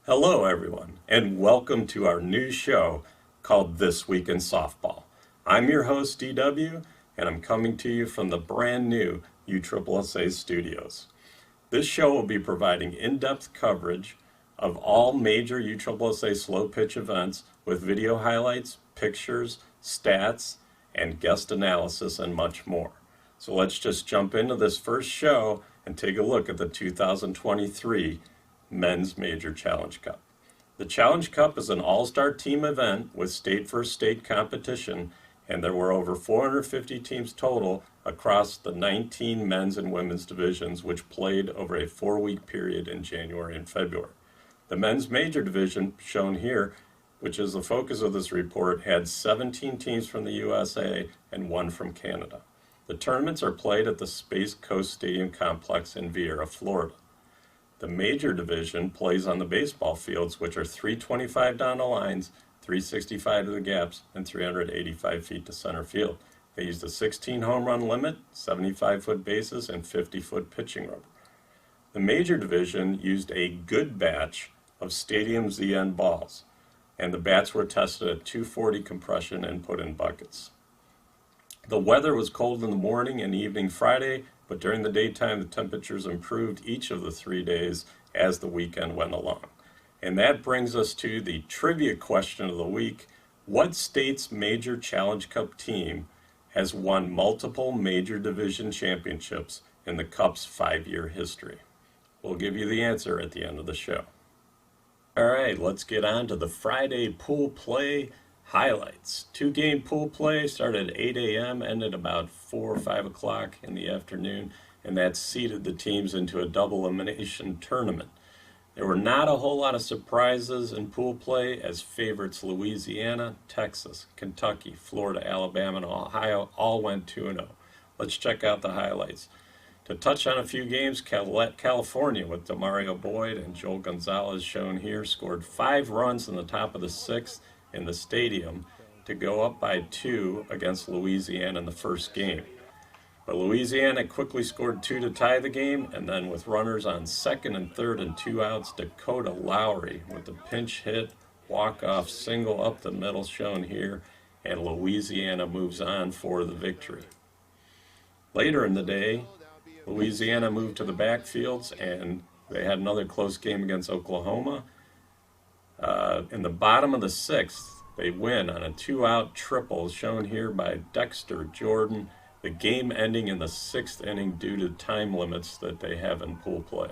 Hello, everyone, and welcome to our new show called This Week in Softball. I'm your host, DW, and I'm coming to you from the brand new USSSA studios. This show will be providing in-depth coverage of all major USSSA slow pitch events with video highlights, pictures, stats, and guest analysis, and much more. So let's just jump into this first show and take a look at the 2023 Men's Major Challenge Cup. The Challenge Cup is an all-star team event with state versus state competition, and there were over 450 teams total across the 19 men's and women's divisions, which played over a 4-week period in January and February. The men's major division, shown here, which is the focus of this report, had 17 teams from the USA and 1 from Canada. The tournaments are played at the Space Coast Stadium Complex in Vieira, Florida. The major division plays on the baseball fields, which are 325 down the lines, 365 to the gaps, and 385 feet to center field. They used a 16 home run limit, 75-foot bases, and 50-foot pitching rubber. The major division used a good batch of Stadium ZN balls, and the bats were tested at 240 compression and put in buckets. The weather was cold in the morning and evening Friday, but during the daytime the temperatures improved each of the 3 days as the weekend went along. And that brings us to the trivia question of the week. What state's major Challenge Cup team has won multiple major division championships in the Cup's 5-year history? We'll give you the answer at the end of the show. All right, let's get on to the Friday pool play highlights. 2-game pool play started at 8 a.m., ended about 4 or 5 o'clock in the afternoon, and that seeded the teams into a double elimination tournament. There were not a whole lot of surprises in pool play, as favorites Louisiana, Texas, Kentucky, Florida, Alabama, and Ohio all went 2-0. Let's check out the highlights. To touch on a few games, California with Demario Boyd and Joel Gonzalez, shown here, scored 5 runs in the top of the 6th in the stadium to go up by 2 against Louisiana in the first game. But Louisiana quickly scored 2 to tie the game, and then with runners on second and third and 2 outs, Dakota Lowry with the pinch hit, walk-off single up the middle, shown here, and Louisiana moves on for the victory. Later in the day, Louisiana moved to the backfields, and they had another close game against Oklahoma. In the bottom of the 6th, they win on a 2-out triple, shown here by Dexter Jordan, the game ending in the 6th inning due to time limits that they have in pool play.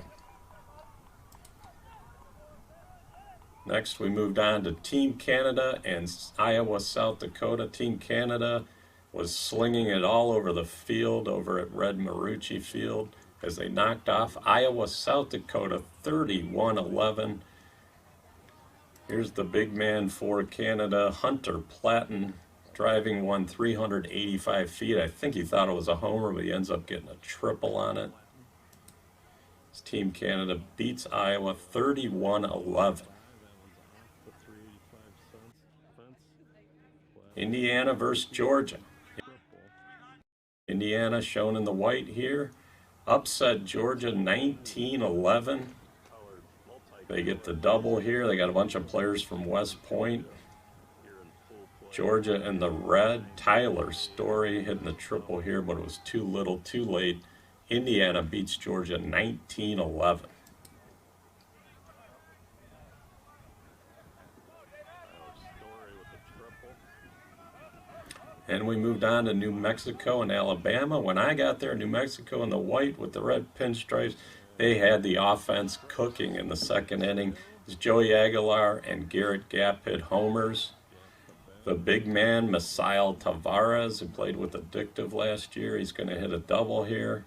Next, we moved on to Team Canada and Iowa, South Dakota. Team Canada was slinging it all over the field over at Red Marucci Field as they knocked off Iowa, South Dakota 31-11. Here's the big man for Canada, Hunter Platten, driving one 385 feet. I think he thought it was a homer, but he ends up getting a triple on it. This Team Canada beats Iowa 31-11. Indiana versus Georgia. Indiana, shown in the white here, upset Georgia 19-11. They get the double here. They got a bunch of players from West Point. Georgia in the red. Tyler Story hitting the triple here, but it was too little, too late. Indiana beats Georgia 19-11. And we moved on to New Mexico and Alabama. When I got there, New Mexico in the white with the red pinstripes, they had the offense cooking in the second inning. As Joey Aguilar and Garrett Gap hit homers. The big man, Misael Tavares, who played with Addictive last year, he's going to hit a double here.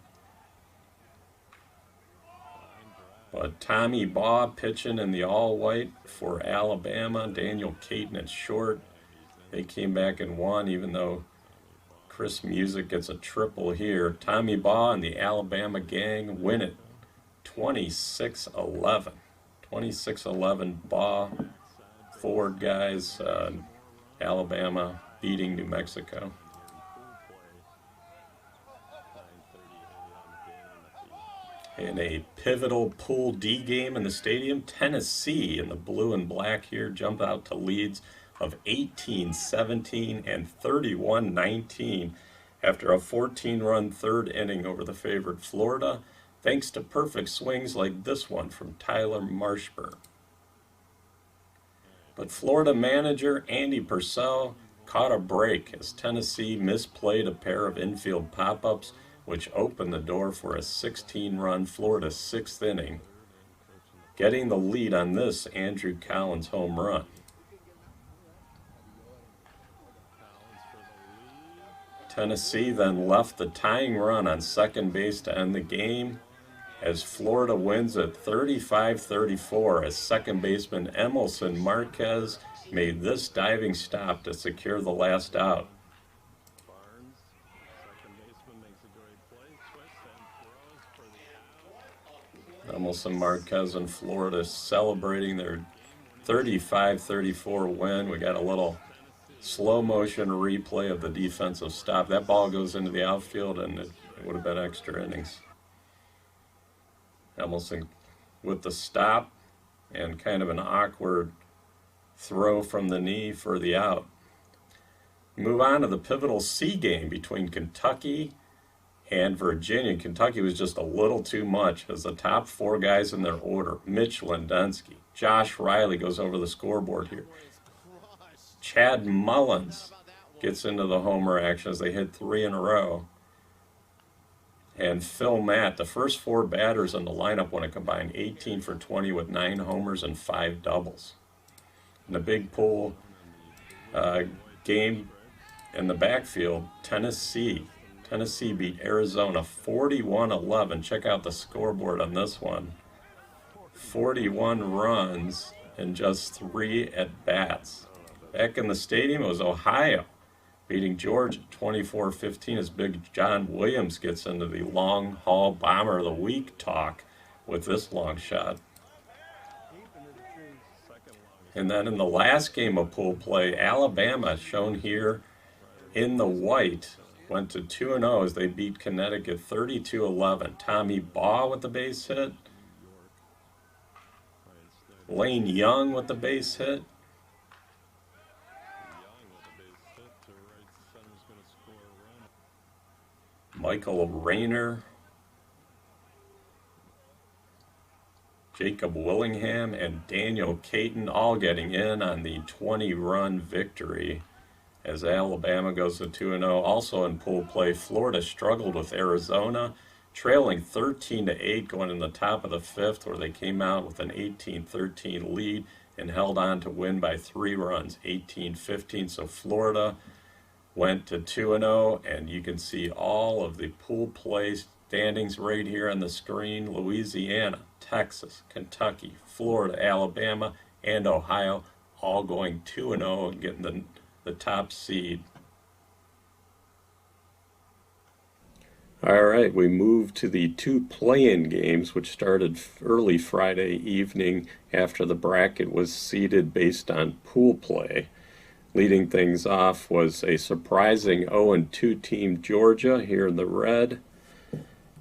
But Tommy Baugh pitching in the all-white for Alabama. Daniel Caton at short. They came back and won, even though Chris Music gets a triple here. Tommy Baugh and the Alabama gang win it 26-11. 26-11 Baugh. Forward guys, Alabama beating New Mexico. In a pivotal Pool D game in the stadium, Tennessee in the blue and black here jump out to leads of 18-17 and 31-19 after a 14-run third inning over the favored Florida, thanks to perfect swings like this one from Tyler Marshburn. But Florida manager Andy Purcell caught a break as Tennessee misplayed a pair of infield pop-ups, which opened the door for a 16-run Florida sixth inning, getting the lead on this Andrew Collins home run. Tennessee then left the tying run on second base to end the game as Florida wins at 35-34 as second baseman Emerson Marquez made this diving stop to secure the last out. Emerson Marquez and Florida celebrating their 35-34 win. We got a little slow motion replay of the defensive stop. That ball goes into the outfield and it would have been extra innings. Emerson with the stop and kind of an awkward throw from the knee for the out. Move on to the pivotal C game between Kentucky and Virginia. Kentucky was just a little too much as the top four guys in their order, Mitch Lindensky, Josh Riley goes over the scoreboard here. Chad Mullins gets into the homer action as they hit 3 in a row. And Phil Matt, the first four batters in the lineup, went a combined 18 for 20 with 9 homers and 5 doubles. In the big pool game in the backfield, Tennessee beat Arizona 41-11. Check out the scoreboard on this one. 41 runs in just 3 at-bats. Back in the stadium, it was Ohio beating Georgia 24-15 as Big John Williams gets into the long haul bomber of the week talk with this long shot. And then in the last game of pool play, Alabama, shown here in the white, went to 2-0 as they beat Connecticut 32-11. Tommy Baugh with the base hit. Lane Young with the base hit. Michael Rayner, Jacob Willingham, and Daniel Caton all getting in on the 20-run victory as Alabama goes to 2-0. Also in pool play, Florida struggled with Arizona, trailing 13-8 going in the top of the fifth, where they came out with an 18-13 lead and held on to win by 3 runs, 18-15. So Florida went to 2-0, and you can see all of the pool play standings right here on the screen. Louisiana, Texas, Kentucky, Florida, Alabama, and Ohio all going 2-0 and getting the top seed. All right, we move to the 2 play-in games, which started early Friday evening after the bracket was seeded based on pool play. Leading things off was a surprising 0-2 team, Georgia, here in the red,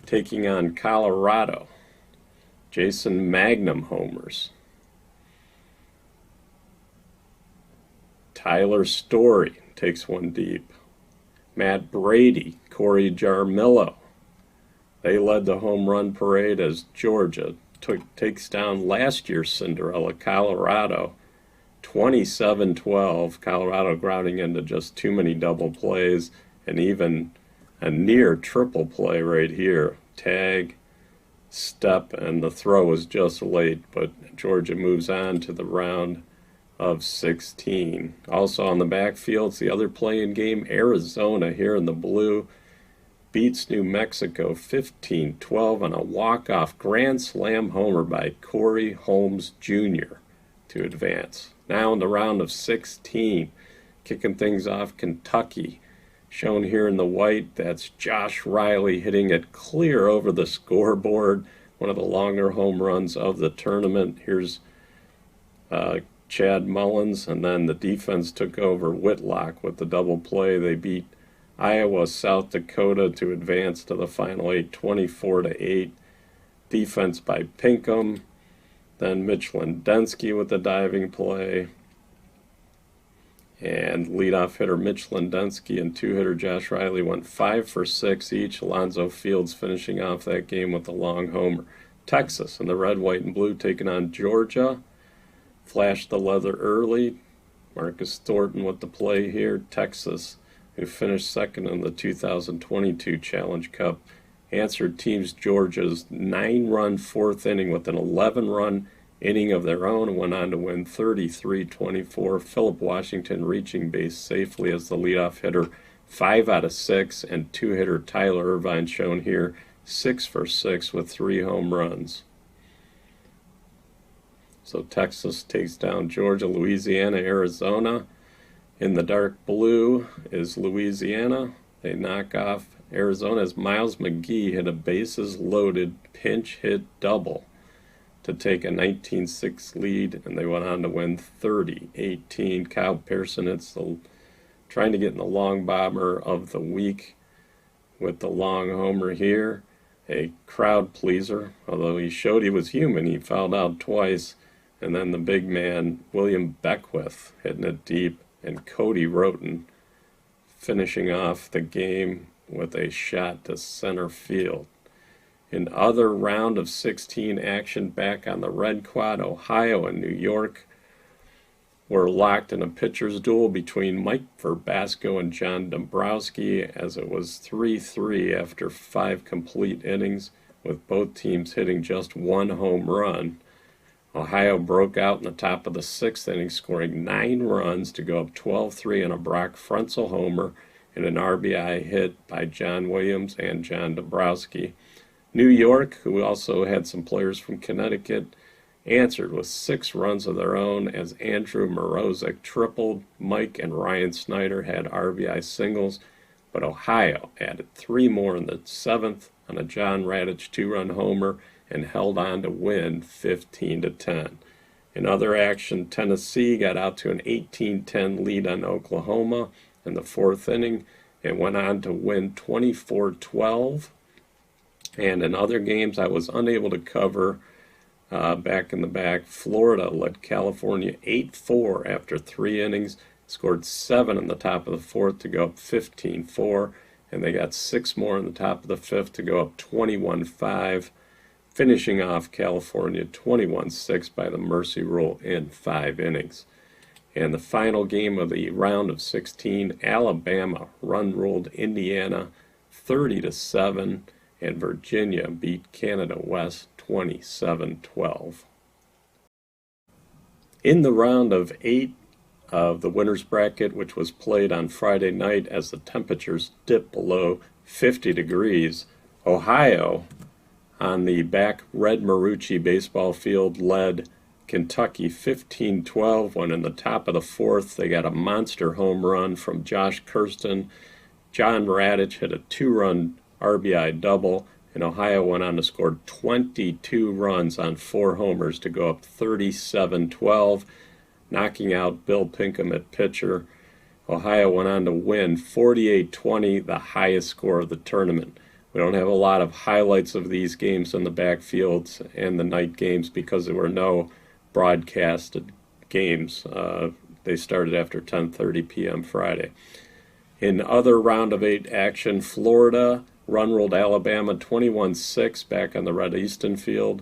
taking on Colorado. Jason Magnum homers. Tyler Story takes one deep. Matt Brady, Corey Jarmillo. They led the home run parade as Georgia takes down last year's Cinderella, Colorado, 27-12. Colorado grounding into just too many double plays, and even a near triple play right here. Tag, step, and the throw was just late, but Georgia moves on to the round of 16. Also on the backfield, it's the other play-in game. Arizona here in the blue beats New Mexico 15-12 on a walk-off grand slam homer by Corey Holmes Jr. to advance. Now in the round of 16, kicking things off, Kentucky, shown here in the white. That's Josh Riley hitting it clear over the scoreboard, one of the longer home runs of the tournament. Here's Chad Mullins, and then the defense took over. Whitlock with the double play. They beat Iowa, South Dakota to advance to the Final Eight, 24-8. defense by Pinkham. Then Mitch Lindensky with the diving play. And leadoff hitter Mitch Lindensky and two-hitter Josh Riley went 5 for 6 each. Alonzo Fields finishing off that game with a long homer. Texas in the red, white, and blue taking on Georgia. Flashed the leather early. Marcus Thornton with the play here. Texas, who finished second in the 2022 Challenge Cup, answered Team Georgia's 9-run fourth inning with an 11-run inning of their own and went on to win 33-24. Philip Washington reaching base safely as the leadoff hitter, 5 out of 6, and two-hitter Tyler Irvine shown here, 6 for 6 with 3 home runs. So Texas takes down Georgia. Louisiana, Arizona. In the dark blue is Louisiana. They knock off Arizona as Miles McGee hit a bases-loaded pinch hit double to take a 19-6 lead, and they went on to win 30-18. Kyle Pearson trying to get in the long bomber of the week with the long homer here. A crowd pleaser, although he showed he was human. He fouled out twice. And then the big man, William Beckwith, hitting it deep, and Cody Roten finishing off the game with a shot to center field. In other round of 16 action back on the red quad, Ohio and New York were locked in a pitcher's duel between Mike Verbasco and John Dombrowski, as it was 3-3 after 5 complete innings, with both teams hitting just 1 home run. Ohio broke out in the top of the 6th inning, scoring 9 runs to go up 12-3 on a Brock Frenzel homer and an RBI hit by John Williams and John Dombrowski. New York, who also had some players from Connecticut, answered with 6 runs of their own as Andrew Morozic tripled. Mike and Ryan Snyder had RBI singles, but Ohio added 3 more in the 7th on a John Radich 2-run homer and held on to win 15-10. In other action, Tennessee got out to an 18-10 lead on Oklahoma in the 4th inning and went on to win 24-12. And in other games I was unable to cover back in the back, Florida led California 8-4 after 3 innings, scored 7 in the top of the 4th to go up 15-4, and they got 6 more in the top of the 5th to go up 21-5, finishing off California 21-6 by the mercy rule in 5 innings. And the final game of the round of 16, Alabama run-ruled Indiana 30-7, and Virginia beat Canada West 27-12. In the round of 8 of the winner's bracket, which was played on Friday night as the temperatures dipped below 50 degrees, Ohio, on the back Red Marucci baseball field, led Kentucky 15-12 when in the top of the 4th they got a monster home run from Josh Kirsten. John Radich hit a 2-run RBI double, and Ohio went on to score 22 runs on 4 homers to go up 37-12, knocking out Bill Pinkham at pitcher. Ohio went on to win 48-20, the highest score of the tournament. We don't have a lot of highlights of these games in the backfields and the night games because there were no broadcasted games. They started after 10:30 p.m. Friday. In other round of 8 action, Florida run-ruled Alabama 21-6 back on the Red Easton field,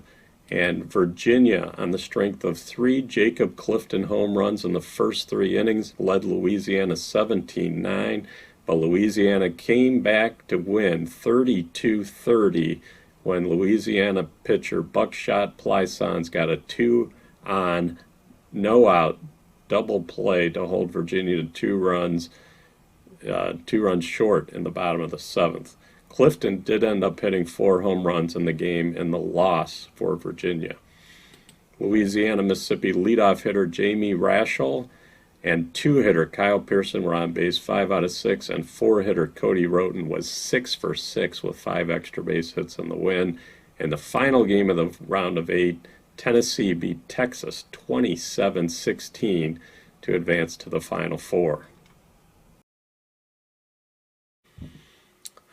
and Virginia, on the strength of 3 Jacob Clifton home runs in the first 3 innings, led Louisiana 17-9, but Louisiana came back to win 32-30 when Louisiana pitcher Buckshot Plaisance got a 2-on, no-out double play to hold Virginia to 2 runs, 2 runs short in the bottom of the 7th. Clifton did end up hitting 4 home runs in the game in the loss for Virginia. Louisiana, Mississippi leadoff hitter Jamie Rashel and 2-hitter Kyle Pearson were on base 5 out of 6, and 4-hitter Cody Roten was 6 for 6 with 5 extra base hits in the win. In the final game of the round of 8, Tennessee beat Texas 27-16 to advance to the Final Four.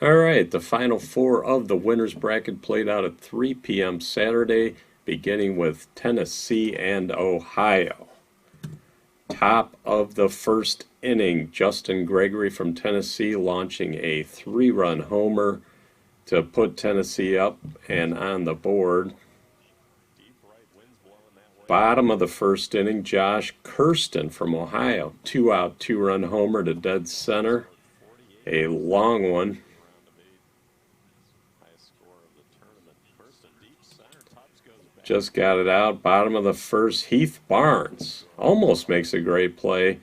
All right, the final four of the winners bracket played out at 3 p.m. Saturday, beginning with Tennessee and Ohio. Top of the first inning, Justin Gregory from Tennessee launching a 3-run homer to put Tennessee up and on the board. Bottom of the first inning, Josh Kirsten from Ohio, 2-out, 2-run homer to dead center. A long one. Just got it out. Bottom of the first, Heath Barnes almost makes a great play.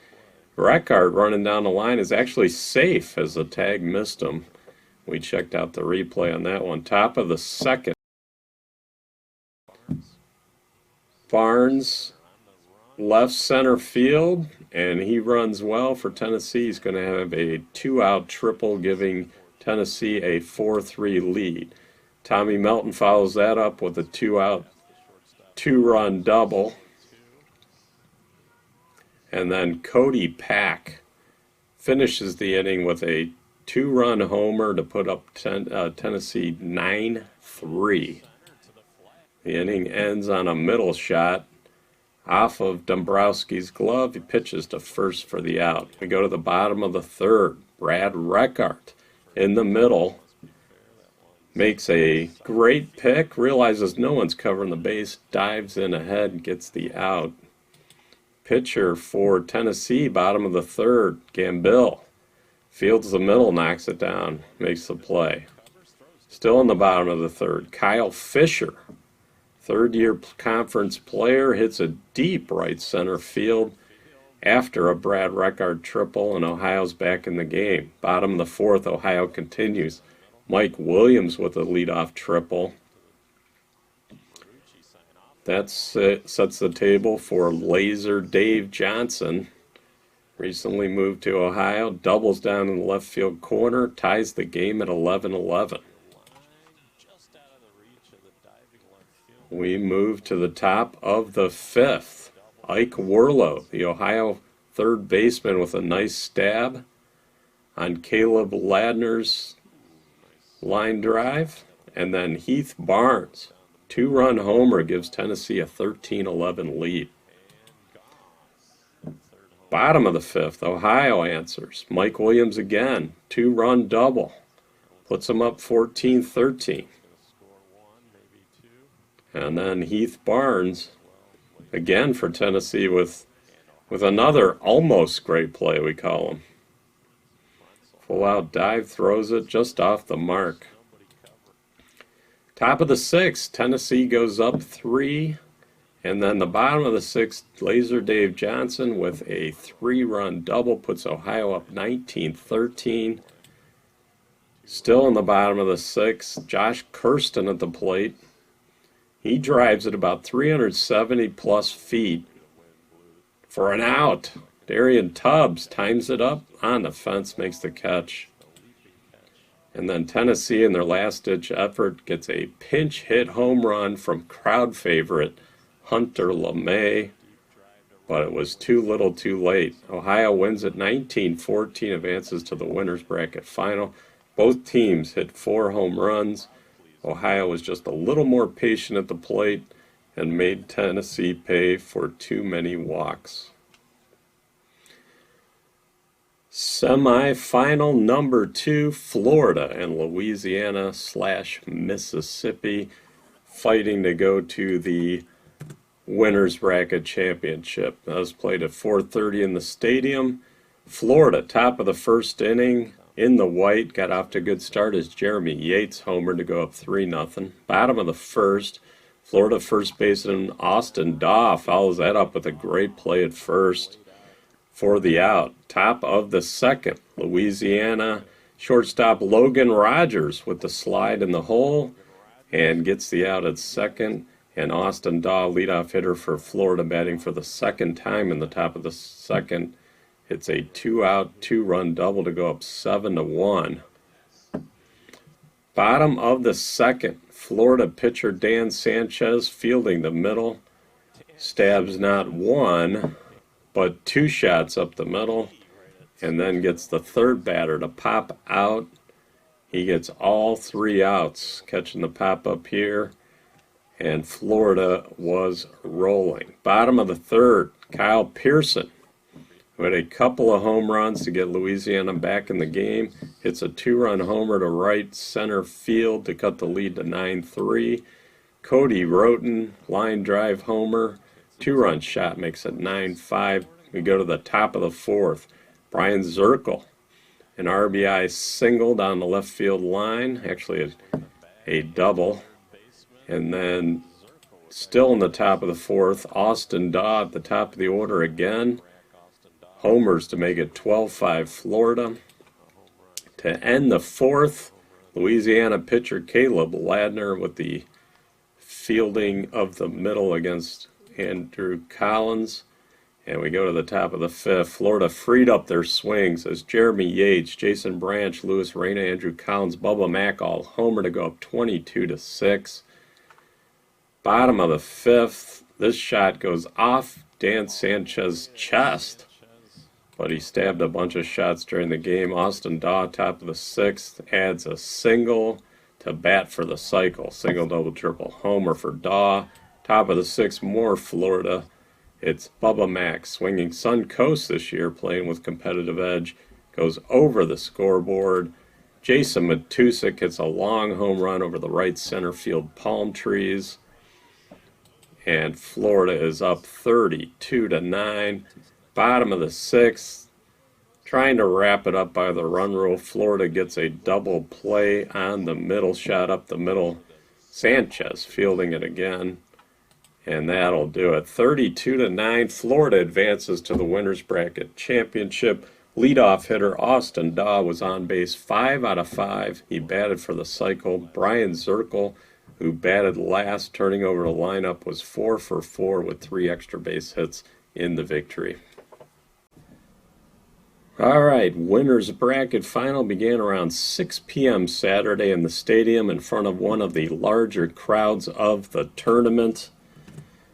Reckart running down the line is actually safe as the tag missed him. We checked out the replay on that one. Top of the second, Barnes left center field, and he runs well for Tennessee. He's going to have a 2-out triple, giving Tennessee a 4-3 lead. Tommy Melton follows that up with a 2-out, 2-run double. And then Cody Pack finishes the inning with a 2-run homer to put up Tennessee 9-3. The inning ends on a middle shot off of Dombrowski's glove. He pitches to first for the out. We go to the bottom of the third. Brad Reckart in the middle makes a great pick, realizes no one's covering the base, dives in ahead and gets the out. Pitcher for Tennessee, bottom of the third, Gambill. Fields the middle, knocks it down, makes the play. Still in the bottom of the third, Kyle Fisher, third-year conference player, hits a deep right center field after a Brad Reckart triple, and Ohio's back in the game. Bottom of the fourth, Ohio continues. Mike Williams with a leadoff triple. That sets the table for Laser Dave Johnson. Recently moved to Ohio, doubles down in the left field corner, ties the game at 11-11. We move to the top of the fifth. Ike Werlo, the Ohio third baseman, with a nice stab on Caleb Ladner's line drive. And then Heath Barnes, 2-run homer, gives Tennessee a 13-11 lead. Bottom of the fifth, Ohio answers. Mike Williams again, 2-run double. Puts them up 14-13. And then Heath Barnes, again for Tennessee, with another almost great play, we call him. Full out dive, throws it just off the mark. Top of the sixth, Tennessee goes up 3. And then the bottom of the sixth, Laser Dave Johnson with a 3-run double puts Ohio up 19-13. Still in the bottom of the sixth, Josh Kirsten at the plate. He drives it about 370-plus feet for an out. Darian Tubbs times it up on the fence, makes the catch. And then Tennessee, in their last-ditch effort, gets a pinch hit home run from crowd favorite Hunter LeMay, but it was too little too late. Ohio wins at 19-14, advances to the winners bracket final. Both teams hit 4 home runs. Ohio was just a little more patient at the plate and made Tennessee pay for too many walks. Semifinal number 2, Florida and Louisiana/Mississippi fighting to go to the winners bracket championship. That was played at 4:30 in the stadium. Florida, top of the first inning, in the white, got off to a good start as Jeremy Yates homered to go up 3-0. Bottom of the first, Florida first baseman Austin Daw follows that up with a great play at first for the out. Top of the second, Louisiana shortstop Logan Rogers with the slide in the hole and gets the out at second. And Austin Daw, leadoff hitter for Florida, batting for the second time in the top of the second, hits a 2-out, 2-run double to go up 7-1. Bottom of the second, Florida pitcher Dan Sanchez fielding the middle, stabs not 1, but 2 shots up the middle, and then gets the third batter to pop out. He gets all 3 outs, catching the pop-up here, and Florida was rolling. Bottom of the 3rd, Kyle Pearson, who had a couple of home runs to get Louisiana back in the game, hits a 2-run homer to right center field to cut the lead to 9-3. Cody Roten, line drive homer, 2-run shot makes it 9-5. We go to the top of the 4th. Brian Zirkle, an RBI single down the left field line, actually a double. And then still in the top of the 4th, Austin Daw at the top of the order again. Homers to make it 12-5 Florida. To end the 4th, Louisiana pitcher Caleb Ladner with the fielding of the middle against Andrew Collins. And we go to the top of the 5th. Florida freed up their swings as Jeremy Yates, Jason Branch, Luis Reyna, Andrew Collins, Bubba Mack all homer to go up 22-6. Bottom of the 5th, this shot goes off Dan Sanchez's chest, but he stabbed a bunch of shots during the game. Austin Daw, top of the 6th, adds a single to bat for the cycle. Single, double, triple, homer for Daw. Top of the 6th, more Florida. It's Bubba Mack, swinging Sun Coast this year, playing with competitive edge, goes over the scoreboard. Jason Matusik hits a long home run over the right center field palm trees. And Florida is up 32-9. Bottom of the 6th, trying to wrap it up by the run rule. Florida gets a double play on the middle, shot up the middle. Sanchez fielding it again, and that'll do it. 32-9. Florida advances to the Winners Bracket Championship. Leadoff hitter Austin Daw was on base 5 out of 5. He batted for the cycle. Brian Zirkle, who batted last, turning over the lineup, was 4 for 4 with 3 extra base hits in the victory. All right, Winners Bracket Final began around 6 p.m. Saturday in the stadium in front of one of the larger crowds of the tournament.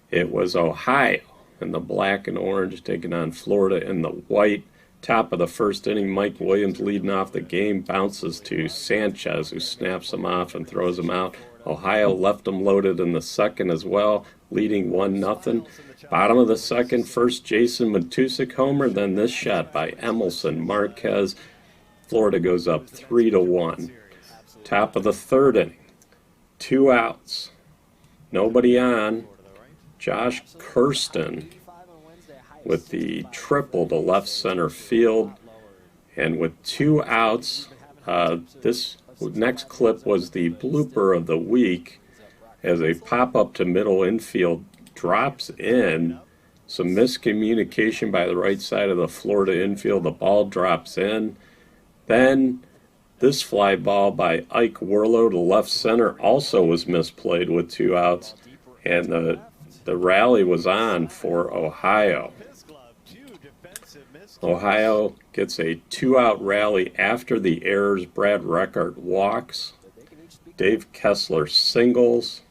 It was Ohio in the black and orange taking on Florida in the white. Top of the 1st inning, Mike Williams leading off the game, bounces to Sanchez, who snaps him off and throws him out. Ohio left them loaded in the 2nd as well, leading 1-0. Bottom of the 2nd, first Jason Matusik homer, then this shot by Emerson Marquez. Florida goes up 3-1. Top of the 3rd inning, 2 outs, nobody on. Josh Kirsten with the triple to left center field. And with 2 outs, this next clip was the blooper of the week as a pop-up to middle infield drops in. Some miscommunication by the right side of the Florida infield. The ball drops in. Then this fly ball by Ike Werlo to left center also was misplayed with 2 outs. And the rally was on for Ohio. Ohio gets a 2-out rally after the errors. Brad Reckart walks. Dave Kessler singles.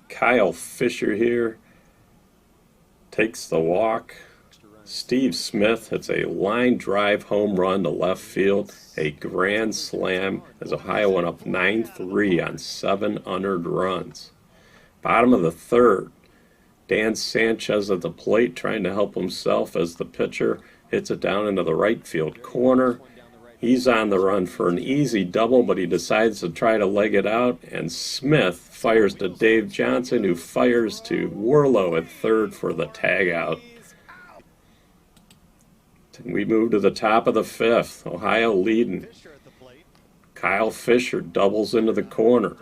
Kyle Fisher here takes the walk. Steve Smith hits a line drive home run to left field. A grand slam as Ohio went up 9-3 on 7 unearned runs. Bottom of the 3rd, Dan Sanchez at the plate trying to help himself as the pitcher hits it down into the right field corner. He's on the run for an easy double, but he decides to try to leg it out, and Smith fires to Dave Johnson, who fires to Werlo at 3rd for the tag out. We move to the top of the 5th. Ohio leading. Kyle Fisher doubles into the corner.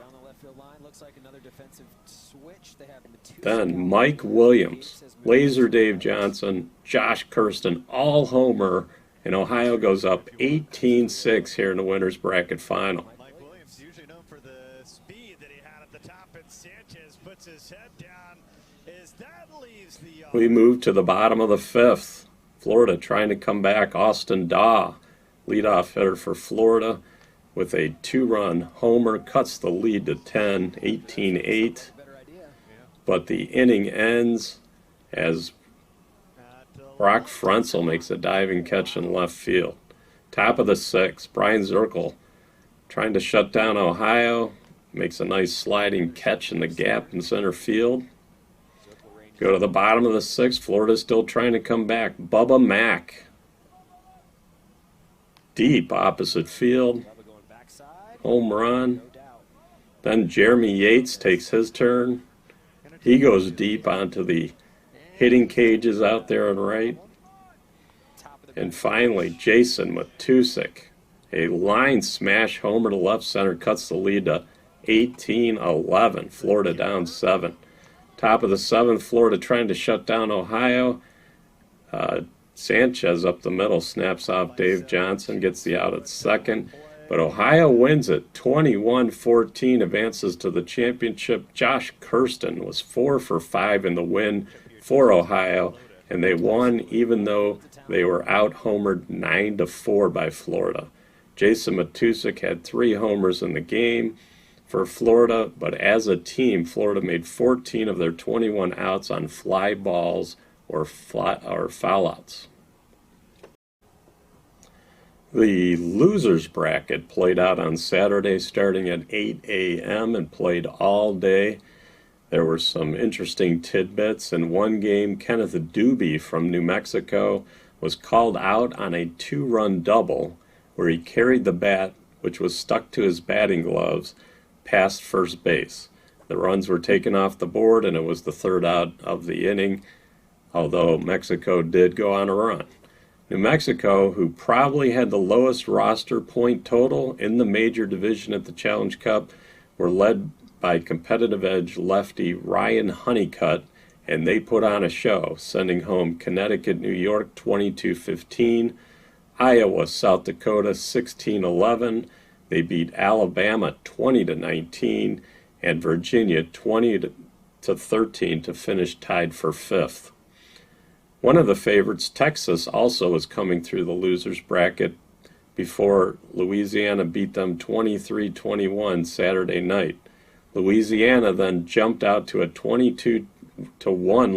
Then Mike Williams, Laser Dave Johnson, Josh Kirsten, all homer, and Ohio goes up 18-6 here in the Winners Bracket Final. Mike Williams, usually known for the speed that he had at the top, and Sanchez puts his head down as that leaves the... We move to the bottom of the 5th. Florida trying to come back. Austin Daw, leadoff hitter for Florida, with a 2-run homer, cuts the lead to 10, 18-8. But the inning ends as Brock Frenzel makes a diving catch in left field. Top of the 6th, Brian Zirkle trying to shut down Ohio. Makes a nice sliding catch in the gap in center field. Go to the bottom of the 6th. Florida's still trying to come back. Bubba Mack. Deep opposite field. Home run. Then Jeremy Yates takes his turn. He goes deep onto the hitting cages out there on right. And finally, Jason Matusik. A line smash homer to left center cuts the lead to 18-11. Florida down 7. Top of the 7th, Florida trying to shut down Ohio. Sanchez up the middle snaps off Dave Johnson, gets the out at second. But Ohio wins it 21-14, advances to the championship. Josh Kirsten was 4 for 5 in the win for Ohio, and they won even though they were out-homered 9-4 by Florida. Jason Matusik had 3 homers in the game for Florida, but as a team, Florida made 14 of their 21 outs on fly balls or foul outs. The losers bracket played out on Saturday starting at 8 a.m. and played all day. There were some interesting tidbits. In one game, Kenneth Doobie from New Mexico was called out on a 2-run double where he carried the bat, which was stuck to his batting gloves, past first base. The runs were taken off the board, and it was the 3rd out of the inning, although Mexico did go on a run. New Mexico, who probably had the lowest roster point total in the major division at the Challenge Cup, were led by competitive edge lefty Ryan Honeycutt, and they put on a show, sending home Connecticut, New York 22-15, Iowa, South Dakota 16-11. They beat Alabama 20-19 and Virginia 20-13 to finish tied for 5th. One of the favorites, Texas, also was coming through the losers bracket before Louisiana beat them 23-21 Saturday night. Louisiana then jumped out to a 22-1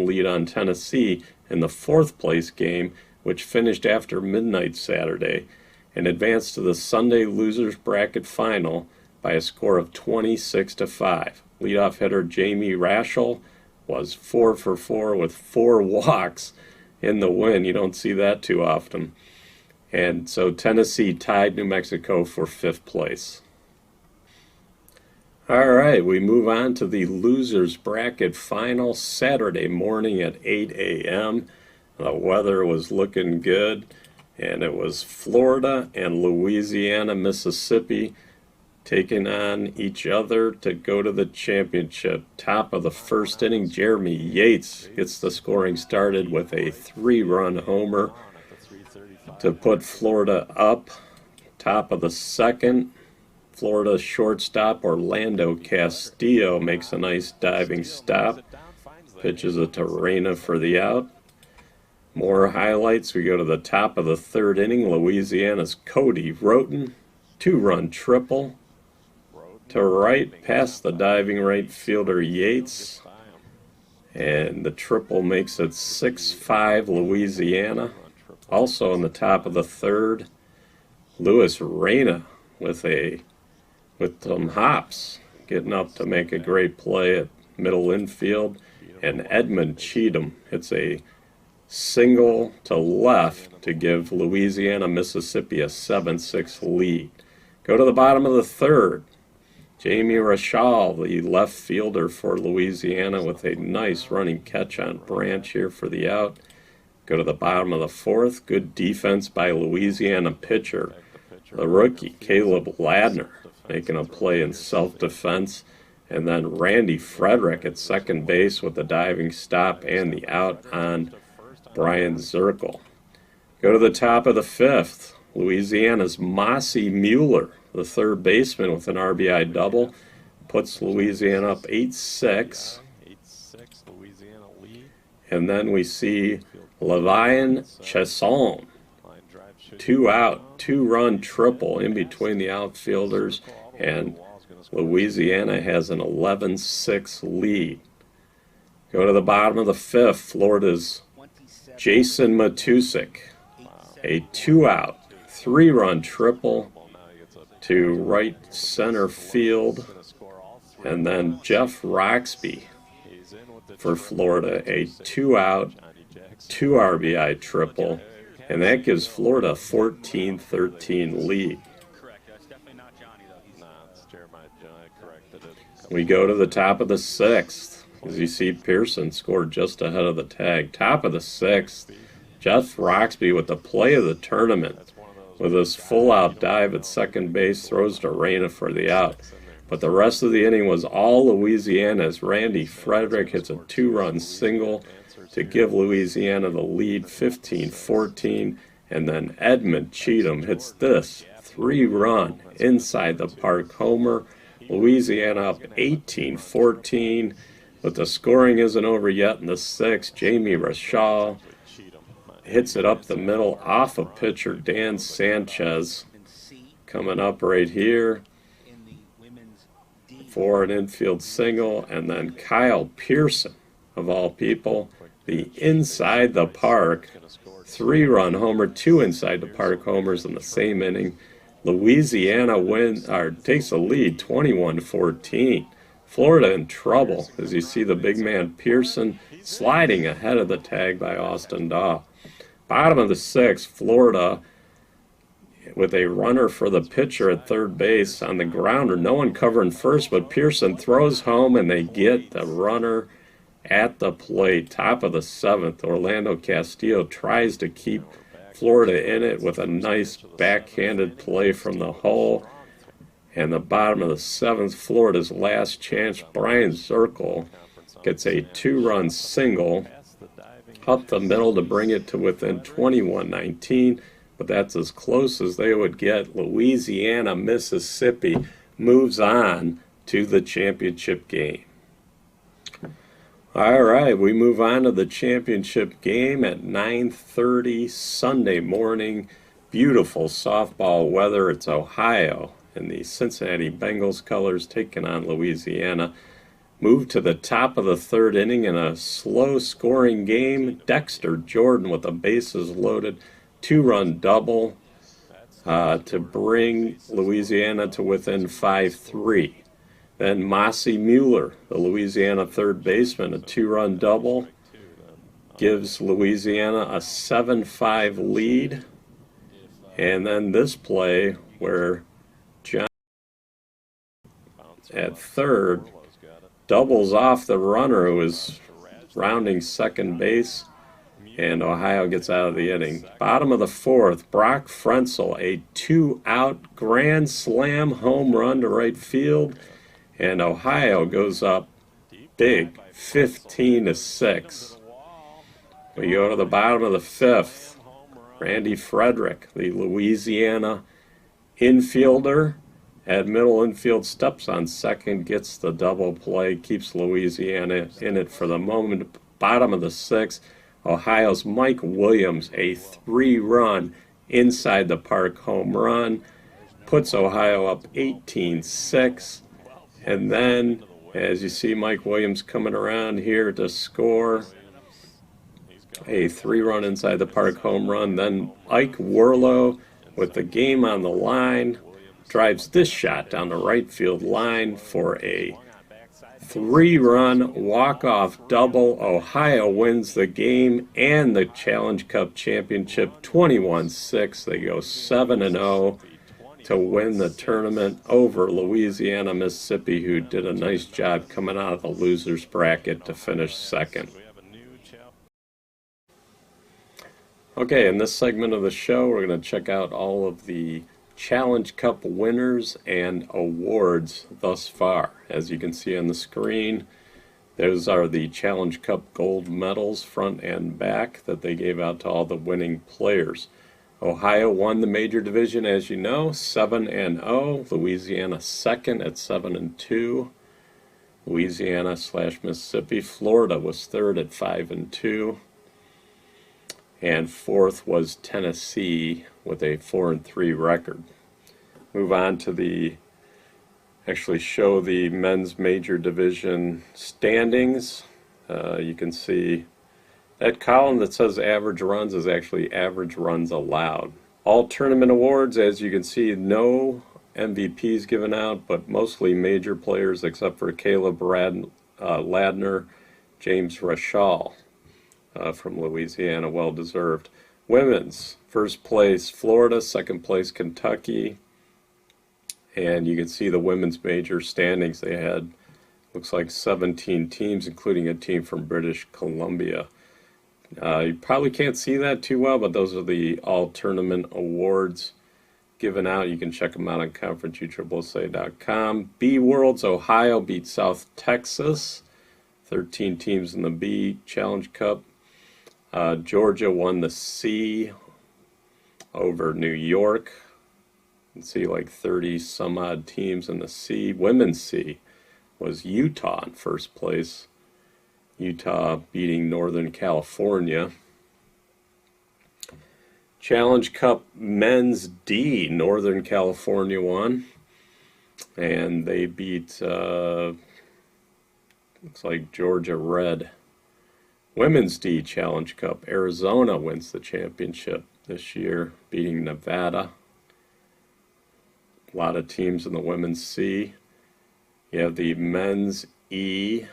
lead on Tennessee in the 4th place game, which finished after midnight Saturday, and advanced to the Sunday losers bracket final by a score of 26-5. Leadoff hitter Jamie Rashel was 4 for 4 with 4 walks in the win. You don't see that too often. And so Tennessee tied New Mexico for 5th place. All right, we move on to the losers bracket final Saturday morning at 8 a.m. The weather was looking good, and it was Florida and Louisiana, Mississippi taking on each other to go to the championship. Top of the 1st inning, Jeremy Yates gets the scoring started with a 3-run homer to put Florida up. Top of the 2nd, Florida shortstop Orlando Castillo makes a nice diving stop. Pitches it to Reyna for the out. More highlights. We go to the top of the 3rd inning. Louisiana's Cody Roten, 2-run triple to right past the diving right fielder Yates. And the triple makes it 6-5 Louisiana. Also in the top of the 3rd, Luis Reyna with some hops, getting up to make a great play at middle infield. And Edmund Cheatham hits a single to left to give Louisiana, Mississippi a 7-6 lead. Go to the bottom of the 3rd. Jamie Rashal, the left fielder for Louisiana, with a nice running catch on Branch here for the out. Go to the bottom of the 4th. Good defense by Louisiana pitcher, the rookie Caleb Ladner, making a play in self-defense. And then Randy Frederick at second base with the diving stop and the out on Brian Zirkle. Go to the top of the 5th. Louisiana's Mossy Mueller, the 3rd baseman, with an RBI double, puts Louisiana up 8-6. And then we see Levian Chesson, 2-out, 2-run triple in between the outfielders, and Louisiana has an 11-6 lead. Go to the bottom of the 5th. Florida's Jason Matusik, a 2-out, 3-run triple to right center field. And then Jeff Roxby for Florida, a 2-out, 2 RBI triple. And that gives Florida a 14-13 lead. We go to the top of the 6th. As you see, Pearson scored just ahead of the tag. Top of the 6th, Jeff Roxby with the play of the tournament. With his full-out dive at second base, throws to Reyna for the out. But the rest of the inning was all Louisiana as Randy Frederick hits a 2-run single to give Louisiana the lead 15-14. And then Edmund Cheatham hits this 3-run inside the park homer. Louisiana up 18-14. But the scoring isn't over yet in the 6th. Jamie Rashall hits it up the middle off of pitcher Dan Sanchez. Coming up right here for an infield single. And then Kyle Pearson, of all people, the inside the park 3-run homer, 2 inside the park homers in the same inning. Louisiana takes the lead 21-14. Florida in trouble as you see the big man Pearson sliding ahead of the tag by Austin Daw. Bottom of the 6th, Florida with a runner for the pitcher at third base on the grounder. No one covering first, but Pearson throws home and they get the runner at the plate. Top of the 7th, Orlando Castillo tries to keep Florida in it with a nice backhanded play from the hole. And the bottom of the 7th, Florida's last chance, Brian Zirkle gets a 2-run single up the middle to bring it to within 21-19. But that's as close as they would get. Louisiana, Mississippi moves on to the championship game. All right, we move on to the championship game at 9:30 Sunday morning. Beautiful softball weather. It's Ohio and the Cincinnati Bengals colors taking on Louisiana. Move to the top of the 3rd inning in a slow-scoring game. Dexter Jordan with the bases loaded 2-run double to bring Louisiana to within 5-3. Then Mossy Mueller, the Louisiana third baseman, a 2-run double, gives Louisiana a 7-5 lead. And then this play where John at third doubles off the runner who is rounding second base, and Ohio gets out of the inning. Bottom of the 4th, Brock Frenzel, a 2-out grand slam home run to right field. And Ohio goes up big, 15-6. We go to the bottom of the 5th. Randy Frederick, the Louisiana infielder, at middle infield, steps on second, gets the double play, keeps Louisiana in it for the moment. Bottom of the 6th, Ohio's Mike Williams, a 3-run inside the park home run, puts Ohio up 18-6. And then, as you see Mike Williams coming around here to score a 3-run inside the park home run, then Ike Werlo with the game on the line drives this shot down the right field line for a 3-run walk-off double. Ohio wins the game and the Challenge Cup championship 21-6. They go 7-0. to win the tournament over Louisiana, Mississippi, who did a nice job coming out of the losers bracket to finish second. Okay, in this segment of the show, we're going to check out all of the Challenge Cup winners and awards thus far. As you can see on the screen, those are the Challenge Cup gold medals, front and back, that they gave out to all the winning players. Ohio won the major division, as you know, 7-0. Louisiana second at 7-2. Louisiana/Mississippi. Florida was third at 5-2. And fourth was Tennessee with a 4-3 record. Move on to actually show the men's major division standings. You can see that column that says average runs is actually average runs allowed. All tournament awards, as you can see, no MVPs given out, but mostly major players except for Caleb Ladner, James Rashall from Louisiana, well deserved. Women's, first place Florida, second place Kentucky, and you can see the women's major standings. They had, looks like 17 teams, including a team from British Columbia. You probably can't see that too well, but those are the all-tournament awards given out. You can check them out on conferenceussa.com. B Worlds, Ohio beat South Texas. 13 teams in the B Challenge Cup. Georgia won the C over New York. You can see like 30 some odd teams in the C. Women's C was Utah in first place. Utah beating Northern California. Challenge Cup Men's D, Northern California won. And they beat, looks like Georgia Red. Women's D Challenge Cup, Arizona wins the championship this year, beating Nevada. A lot of teams in the Women's C. You have the Men's E,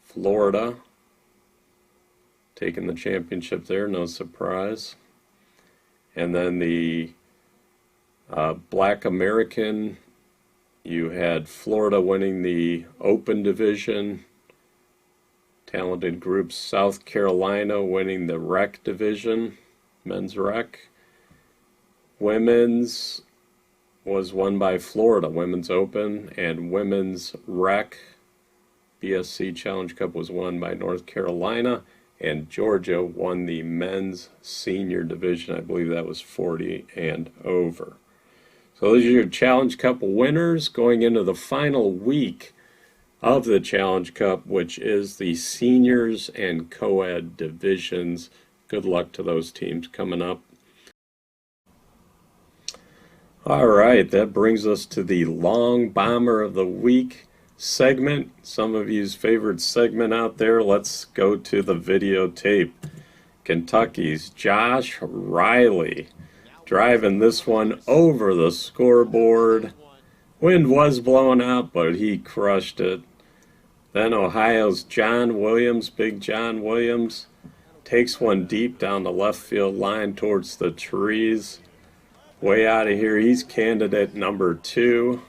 Florida taking the championship there, no surprise. And then the Black American, you had Florida winning the Open Division. Talented groups, South Carolina winning the Rec Division, Men's Rec. Women's was won by Florida, Women's Open, and Women's Rec BSC Challenge Cup was won by North Carolina, and Georgia won the men's senior division. I believe that was 40 and over. So those are your Challenge Cup winners going into the final week of the Challenge Cup, which is the seniors and co-ed divisions. Good luck to those teams coming up. All right, that brings us to the Long Bomber of the Week segment, some of you's favorite segment out there. Let's go to the videotape. Kentucky's Josh Riley driving this one over the scoreboard. Wind was blowing out, but he crushed it. Then Ohio's John Williams, Big John Williams, takes one deep down the left field line towards the trees. Way out of here, he's candidate number 2.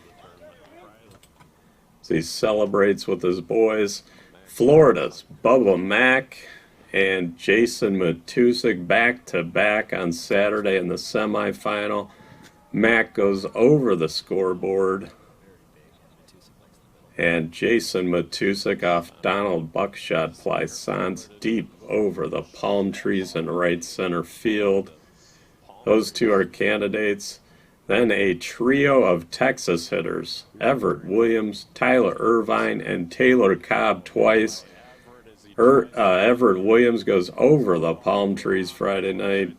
He celebrates with his boys. Florida's Bubba Mack and Jason Matusik back-to-back on Saturday in the semifinal. Mack goes over the scoreboard, and Jason Matusik off Donald Buckshot Plaisance deep over the palm trees in right center field. Those two are candidates. Then a trio of Texas hitters, Everett Williams, Tyler Irvine, and Taylor Cobb twice. Everett Williams goes over the palm trees Friday night.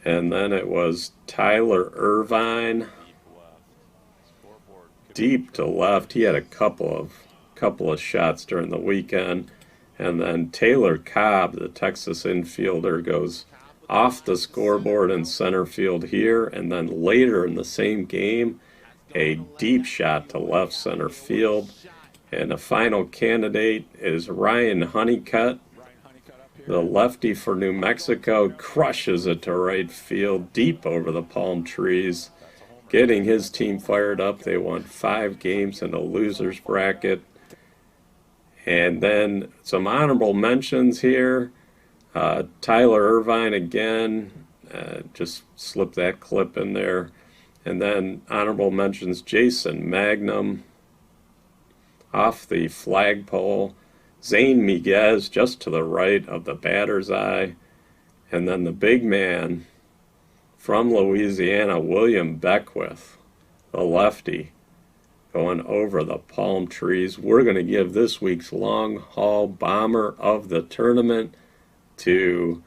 And then it was Tyler Irvine, deep to left. He had a couple of shots during the weekend. And then Taylor Cobb, the Texas infielder, goes off the scoreboard in center field here, and then later in the same game, a deep shot to left center field. And the final candidate is Ryan Honeycutt, the lefty for New Mexico, crushes it to right field, deep over the palm trees, getting his team fired up. They won 5 games in the losers bracket. And then some honorable mentions here. Tyler Irvine again, just slip that clip in there. And then honorable mentions, Jason Magnum off the flagpole, Zane Miguez just to the right of the batter's eye, and then the big man from Louisiana, William Beckwith, the lefty, going over the palm trees. We're going to give this week's long haul bomber of the tournament to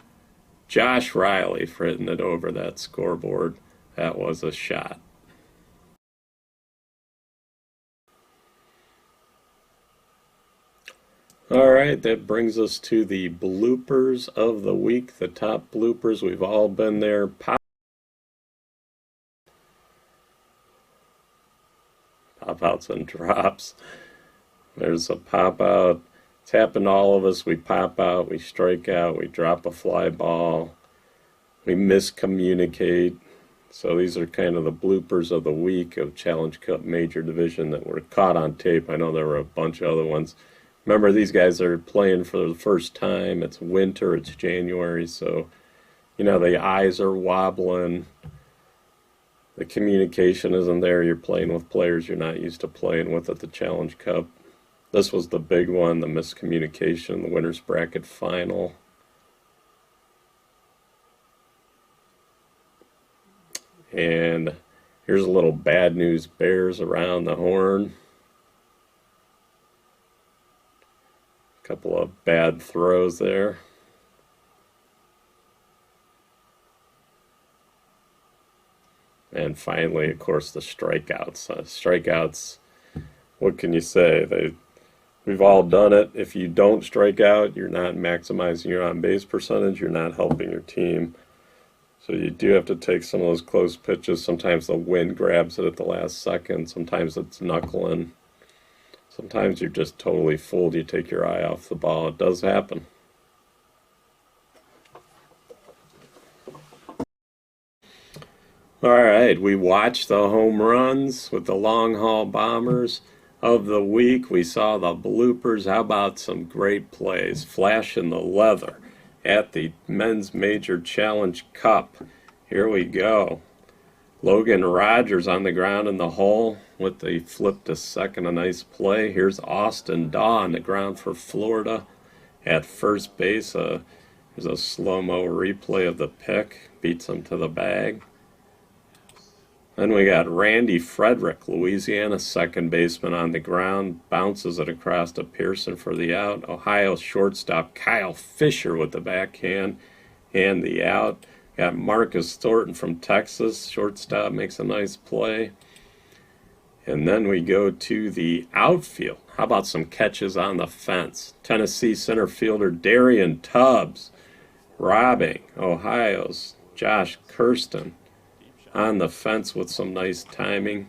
Josh Riley for hitting it over that scoreboard. That was a shot. All right, that brings us to the bloopers of the week, the top bloopers. We've all been there. Pop outs and drops. There's a pop out. It's happened to all of us. We pop out, we strike out, we drop a fly ball, we miscommunicate. So these are kind of the bloopers of the week of Challenge Cup Major Division that were caught on tape. I know there were a bunch of other ones. Remember, these guys are playing for the first time. It's winter, it's January, so, you know, the eyes are wobbling. The communication isn't there. You're playing with players you're not used to playing with at the Challenge Cup. This was the big one, the miscommunication, the winner's bracket final. And here's a little bad news bears around the horn. A couple of bad throws there. And finally, of course, the strikeouts. Strikeouts, what can you say? We've all done it. If you don't strike out, you're not maximizing your on-base percentage. You're not helping your team. So you do have to take some of those close pitches. Sometimes the wind grabs it at the last second. Sometimes it's knuckling. Sometimes you're just totally fooled. You take your eye off the ball. It does happen. All right, we watched the home runs with the long haul bombers of the week. We saw the bloopers. How about some great plays? Flash in the leather at the Men's Major Challenge Cup. Here we go. Logan Rogers on the ground in the hole with the flip to second, a nice play. Here's Austin Daw on the ground for Florida at first base. There's a slow-mo replay of the pick. Beats him to the bag. Then we got Randy Frederick, Louisiana second baseman on the ground, bounces it across to Pearson for the out. Ohio shortstop Kyle Fisher with the backhand and the out. Got Marcus Thornton from Texas, shortstop, makes a nice play. And then we go to the outfield. How about some catches on the fence? Tennessee center fielder Darian Tubbs robbing Ohio's Josh Kirsten on the fence with some nice timing.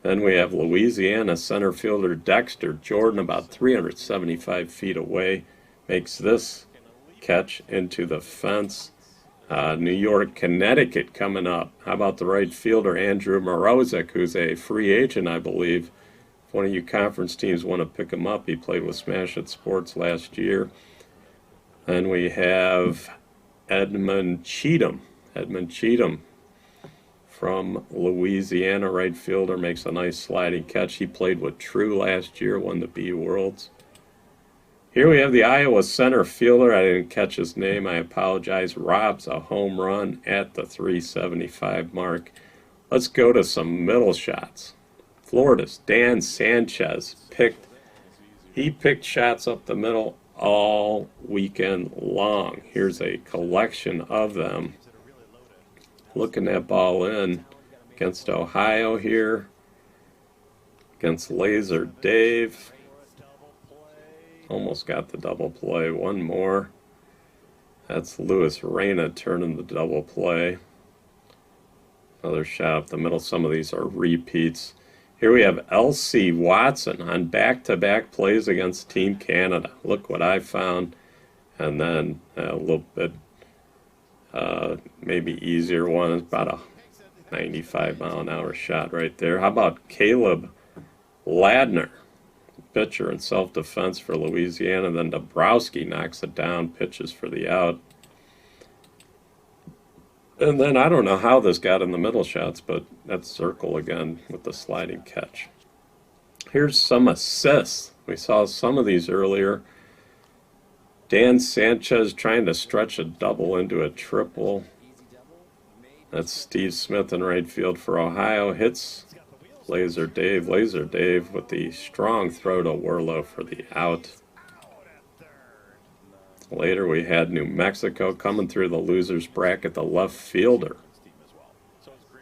Then we have Louisiana center fielder Dexter Jordan about 375 feet away. Makes this catch into the fence. New York, Connecticut coming up. How about the right fielder Andrew Morozic, who's a free agent, I believe. If one of you conference teams want to pick him up, he played with Smash It Sports last year. Then we have Edmund Cheatham. Edmund Cheatham from Louisiana, right fielder, makes a nice sliding catch. He played with True last year, won the B Worlds. Here we have the Iowa center fielder. I didn't catch his name. I apologize. Robs a home run at the 375 mark. Let's go to some middle shots. Florida's Dan Sanchez picked shots up the middle all weekend long. Here's a collection of them. Looking that ball in against Ohio here, against Laser Dave. Almost got the double play. One more. That's Luis Reyna turning the double play. Another shot up the middle. Some of these are repeats. Here we have L.C. Watson on back-to-back plays against Team Canada. Look what I found. And then a little bit maybe easier one is about a 95-mile-an-hour shot right there. How about Caleb Ladner, pitcher in self-defense for Louisiana? Then Dabrowski knocks it down, pitches for the out. And then I don't know how this got in the middle shots, but that's Circle again with the sliding catch. Here's some assists. We saw some of these earlier. Dan Sanchez trying to stretch a double into a triple. That's Steve Smith in right field for Ohio. Hits Laser Dave. Laser Dave with the strong throw to Werlo for the out. Later we had New Mexico coming through the loser's bracket. The left fielder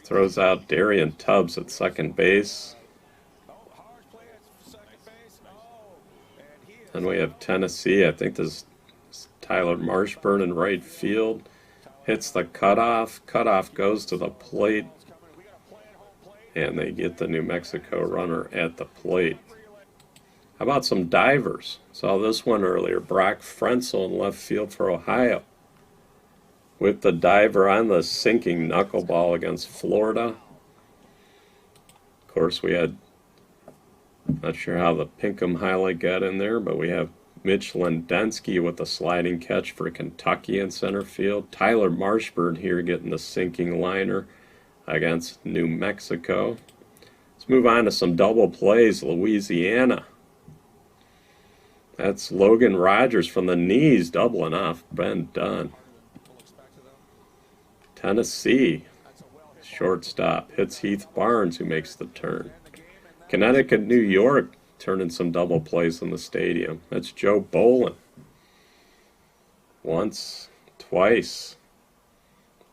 throws out Darian Tubbs at second base. Then we have Tennessee. I think this is Tyler Marshburn in right field. Hits the cutoff. Cutoff goes to the plate. And they get the New Mexico runner at the plate. How about some divers? Saw this one earlier. Brock Frenzel in left field for Ohio. With the diver on the sinking knuckleball against Florida. Of course, we had, not sure how the Pinkham highlight got in there, but we have Mitch Lendensky with the sliding catch for Kentucky in center field. Tyler Marshburn here getting the sinking liner against New Mexico. Let's move on to some double plays. Louisiana. That's Logan Rogers from the knees doubling off Ben Dunn. Tennessee. Shortstop hits Heath Barnes, who makes the turn. Connecticut, New York turning some double plays in the stadium. That's Joe Bolin. Once, twice,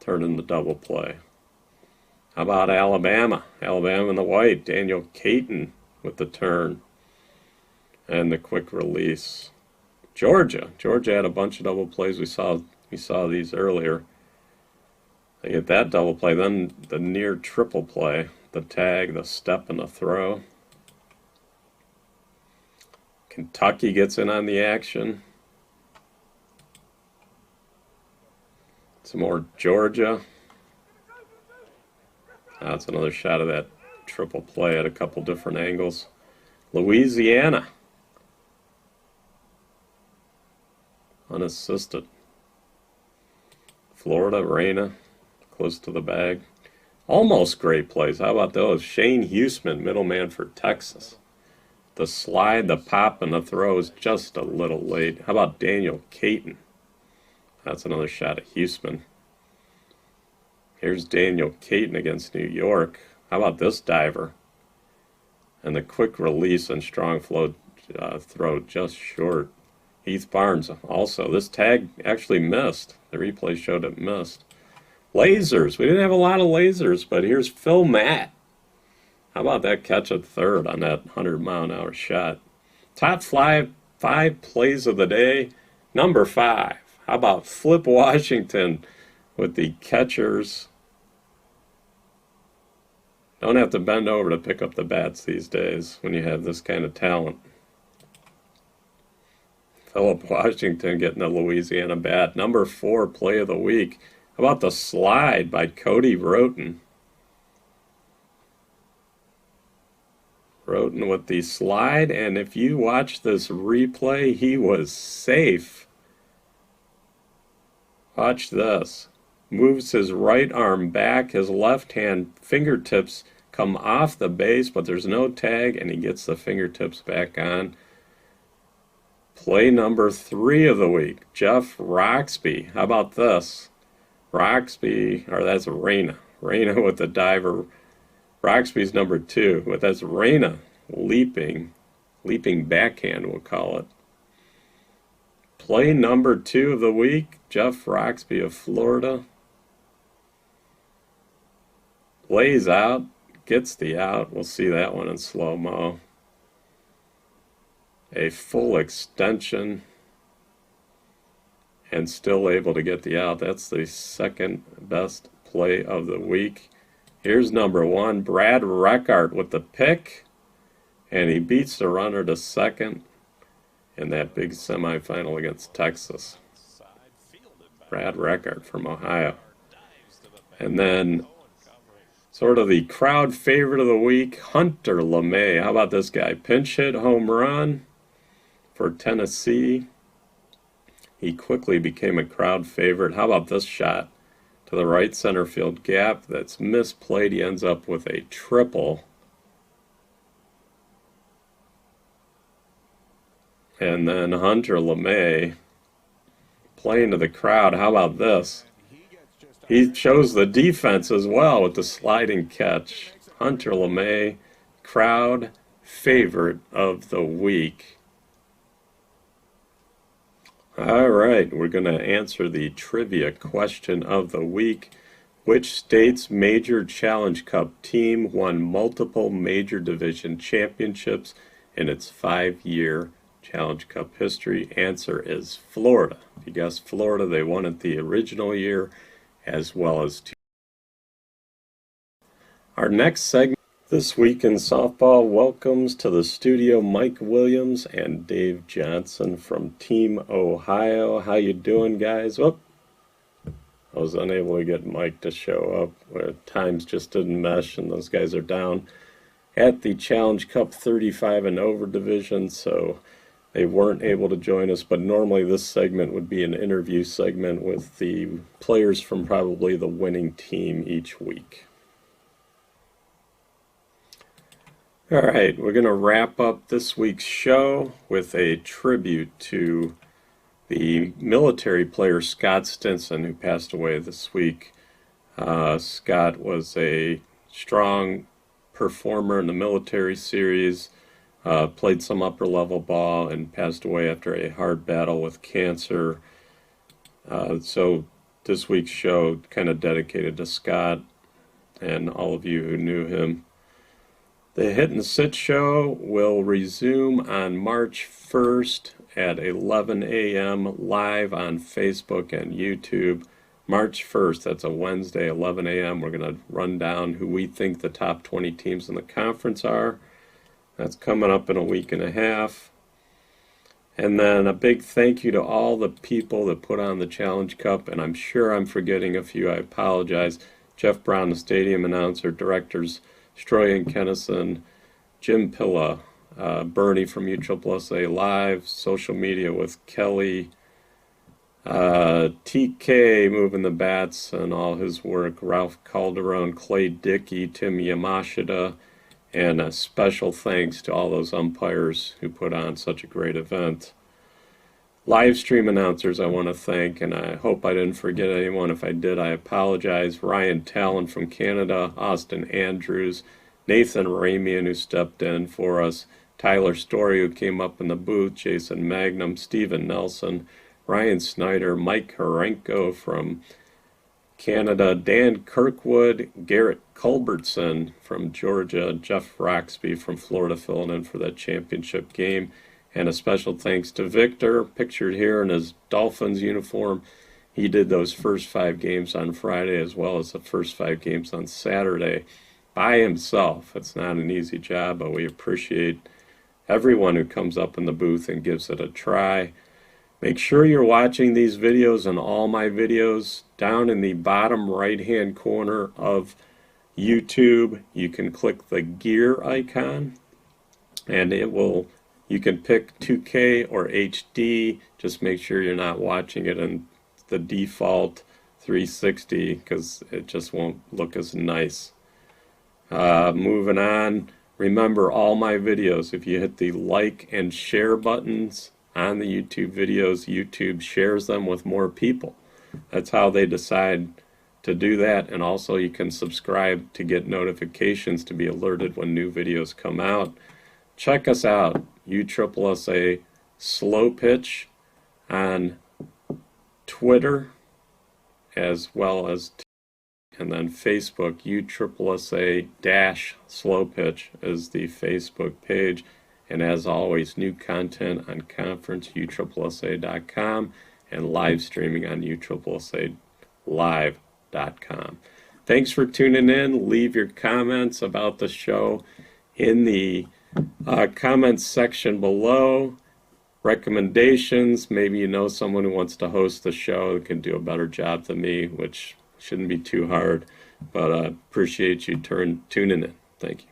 turning the double play. How about Alabama? Alabama in the white. Daniel Caton with the turn and the quick release. Georgia had a bunch of double plays. We saw these earlier. They get that double play. Then the near triple play, the tag, the step, and the throw. Kentucky gets in on the action. Some more Georgia. That's another shot of that triple play at a couple different angles. Louisiana. Unassisted. Florida, Reyna, close to the bag. Almost great plays. How about those? Shane Huseman, middleman for Texas. The slide, the pop, and the throw is just a little late. How about Daniel Caton? That's another shot at Huseman. Here's Daniel Caton against New York. How about this diver? And the quick release and strong flow throw just short. Heath Barnes also. This tag actually missed. The replay showed it missed. Lasers. We didn't have a lot of lasers, but here's Phil Matt. How about that catch at third on that 100-mile-an-hour shot? Top five plays of the day. Number 5. How about Flip Washington with the catchers? Don't have to bend over to pick up the bats these days when you have this kind of talent. Philip Washington getting a Louisiana bat. Number 4 play of the week. How about the slide by Cody Roten? Roten with the slide, and if you watch this replay, he was safe. Watch this. Moves his right arm back, his left hand fingertips come off the base, but there's no tag, and he gets the fingertips back on. Play number 3 of the week, Jeff Roxby. How about this? Roxby, or that's Reyna. Reyna with the diver. Roxby's number 2, but that's Reyna leaping backhand, we'll call it. Play number 2 of the week, Jeff Roxby of Florida. Lays out, gets the out. We'll see that one in slow-mo. A full extension and still able to get the out. That's the second best play of the week. Here's number 1, Brad Reckart with the pick, and he beats the runner to second in that big semifinal against Texas. Brad Reckart from Ohio. And then sort of the crowd favorite of the week, Hunter LeMay. How about this guy? Pinch hit home run for Tennessee. He quickly became a crowd favorite. How about this shot to the right center field gap that's misplayed? He ends up with a triple. And then Hunter LeMay playing to the crowd. How about this? He shows the defense as well with the sliding catch. Hunter LeMay, crowd favorite of the week. All right, we're going to answer the trivia question of the week. Which state's Major Challenge Cup team won multiple major division championships in its 5-year Challenge Cup history? Answer is Florida. If you guessed Florida, they won it the original year as well as two. Our next segment this week in softball welcomes to the studio Mike Williams and Dave Johnson from Team Ohio. How you doing, guys? Oh, I was unable to get Mike to show up. Where times just didn't mesh, and those guys are down at the Challenge Cup 35 and over division, so they weren't able to join us. But normally this segment would be an interview segment with the players from probably the winning team each week. All right, we're going to wrap up this week's show with a tribute to the military player Scott Stinson, who passed away this week. Scott was a strong performer in the military series, played some upper level ball, and passed away after a hard battle with cancer. So this week's show kind of dedicated to Scott and all of you who knew him. The Hit and Sit show will resume on March 1st at 11 a.m. live on Facebook and YouTube. March 1st, that's a Wednesday, 11 a.m. We're going to run down who we think the top 20 teams in the conference are. That's coming up in a week and a half. And then a big thank you to all the people that put on the Challenge Cup, and I'm sure I'm forgetting a few. I apologize. Jeff Brown, the stadium announcer, directors Stroy and Kennison, Jim Pilla, Bernie from USSSA Live, social media with Kelly, TK moving the bats and all his work, Ralph Calderon, Clay Dickey, Tim Yamashita, and a special thanks to all those umpires who put on such a great event. Live stream announcers I want to thank, and I hope I didn't forget anyone. If I did, I apologize. Ryan Talon from Canada, Austin Andrews, Nathan Ramian, who stepped in for us, Tyler Story, who came up in the booth, Jason Magnum, Stephen Nelson, Ryan Snyder, Mike Harenko from Canada, Dan Kirkwood, Garrett Culbertson from Georgia, Jeff Roxby from Florida filling in for that championship game. And a special thanks to Victor, pictured here in his Dolphins uniform. He did those first 5 games on Friday as well as the first 5 games on Saturday by himself. It's not an easy job, but we appreciate everyone who comes up in the booth and gives it a try. Make sure you're watching these videos and all my videos. Down in the bottom right-hand corner of YouTube, you can click the gear icon, and it will... You can pick 2K or HD. Just make sure you're not watching it in the default 360 because it just won't look as nice. Moving on, remember all my videos, if you hit the like and share buttons on the YouTube videos, YouTube shares them with more people. That's how they decide to do that. And also you can subscribe to get notifications to be alerted when new videos come out. Check us out, USSSA Slowpitch on Twitter as well as and then Facebook, USSSA-Slowpitch is the Facebook page. And as always, new content on conference, USSSA.com, and live streaming on USSSAlive.com. Thanks for tuning in. Leave your comments about the show in the comments section below. Recommendations, maybe you know someone who wants to host the show that can do a better job than me, which shouldn't be too hard, but appreciate you tuning in. Thank you.